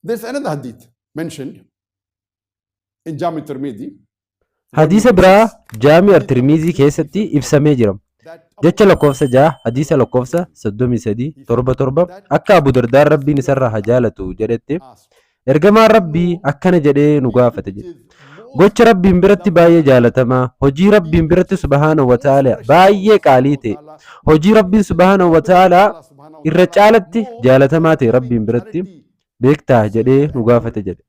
There's another hadith mentioned in Jami Tirmidhi. Hadiisa biraa Jaami Tirmizii keessatti ibsamee jira. Jecha lakkoofsa 6 hadiisa lakkoofsa 33 akka Abu Dardaan Rabbiin isarraa haa jaalatu jedhetti ergamaan Rabbii akkana jedhee nu gaafate jedhe. Gocha Rabbiin biratti baay'ee jaalatamaa, hojii Rabbiin biratti subhaanahu wa ta'ala baay'ee qaalii ta'e, hojii Rabbiin subhaanahu wa ta'ala irra caalatti jaalatamaa ta'e Rabbiin biratti beektaa jedhee nu gaafate jedhe.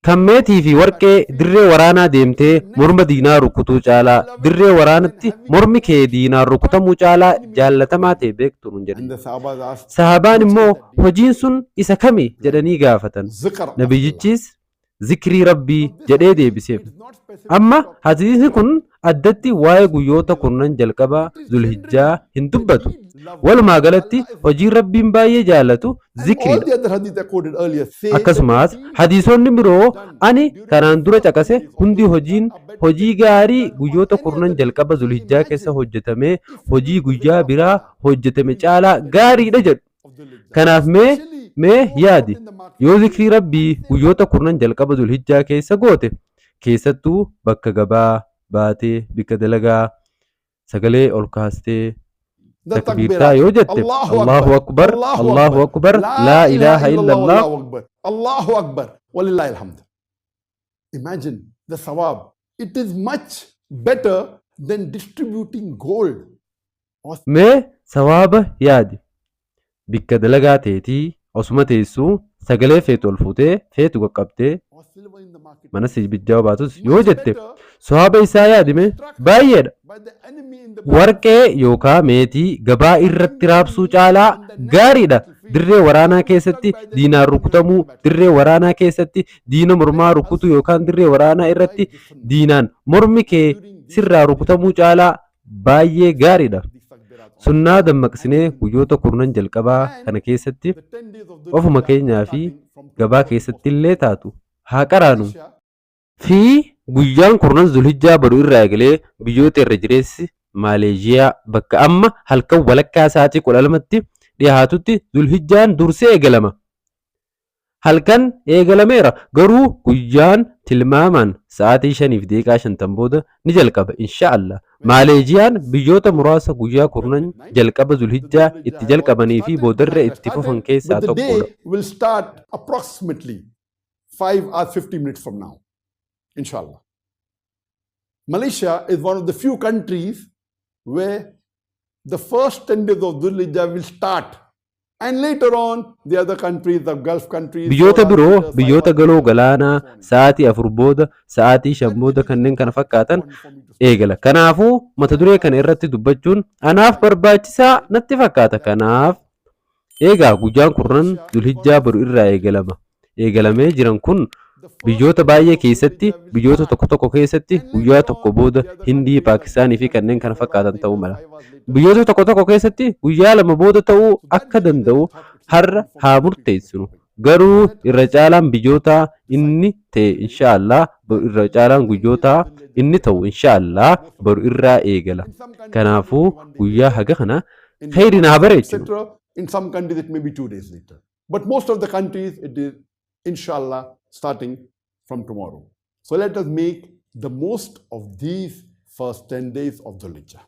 Kan meetii fi warqee dirree waraanaa deemtee morma diinaa rukutuu caalaa dirree waraanatti mormi kee diinaan rukutamuu caalaa jaalatamaa ta'e beektu nun jedhe. Sahabaan immoo hojiin sun isa kami jedhanii gaafatan. Nabiyyichis zikrii Rabbii jedhee deebiseef. Amma hadiisni kun addatti waa'ee guyyoota kurnan jalqabaa Zulhijjaa hin dubbatu. Walumaa galatti hojiin Rabbiin baay'ee jaalatu zikriidha. Akkasumas hadiisonni biroo ani kanaan dura caqase hundi hojii gaarii guyyoota kurnan jalqaba Zulhijjaa keessa hojjetamee hojii guyyaa biraa hojjetame caalaa gaariidha jedhu. Kanaaf mee yaadi yoo zikrii Rabbii guyyoota kurnan jalqaba Zulhijjaa keessa goote keessattuu bakka gabaa baatee bikka dalagaa sagalee ol kaastee takbiirtaa yoo jette Allahu akbar Allahu akbar laa ilaaha illallah Allahu akbar walillahi alhamd. Imagine the thawab. It is much better than distributing gold. Mee sawaaba yaadi bikka dalagaa teetii osuma teessuu sagalee feetu ol fuutee feetu qaqqabtee mana sibijjaa baatus yoo jette sawaaba isaa yaadime baay'eedha. Warqee yookaan meetii gabaa irratti raabsuu caalaa gaariidha. Dirree waraanaa keessatti diinaan rukutamuu, dirree waraanaa keessatti diina mormaa rukutu yookaan dirree waraanaa irratti diinaan mormi kee sirraa rukutamuu caalaa baay'ee gaariidha. Sunnaa dammaqsinee guyyoota kurnan jalqabaa kana keessatti ofuma keenyaa fi gabaa keessatti illee taatu haa qaraanu. Fi guyyaan kurnan Zulhijjaa baduu irraa eegalee biyyoota irra jireessi Maaleeshiyaa bakka amma halkan walakkaa sa'aatii 12tti dhiyaatutti Zulhijjaan dursee eegalama. Halkan eegalameera garuu guyyaan tilmaamaan sa'aatii 5:50 booda ni jalqaba inshaallah. Maaleeshiyaan biyyoota muraasa guyyaa kurnan jalqaba Zulhijjaa itti jalqabanii fi boodarra itti fufan keessaa tokkodha. Will start approximately 5 or 50 minutes from now. Inshallah. Malaysia is one of the few countries where the first 10 days of Dhul Hijjah will start and later on the other countries, the Gulf countries. Biyyoota biroo biyyoota galoo galaanaa sa'aatii 4 booda sa'aatii 5 booda kanneen kana fakkaatan eegala. Kanaafuu mata duree kana irratti dubbachuun anaaf barbaachisaa natti fakkaata. Kanaaf eegaa guyyaan kurnan Zulhijjaa baduu irraa eegalama. Eegalamee jiran kun biyyoota baay'ee keessatti biyyoota tokko keessatti guyyaa tokko booda Hindii, Paakistaanii fi kanneen kana fakkaatan ta'uu mala. Biyyoota tokko keessatti guyyaa 2 booda ta'uu akka danda'u har'a haa murteessinu. Garuu irra caalaan biyyoota inni ta'e inshaallah irra caalaan guyyoota inni ta'u inshaallah baru irraa eegala. Kanaafuu guyyaa haga kana khayriin haa bareechinu. In some countries it may be 2 days later. But most of the countries it is inshallah starting from tomorrow. So let us make the most of these first 10 days of Dhul Hijjah.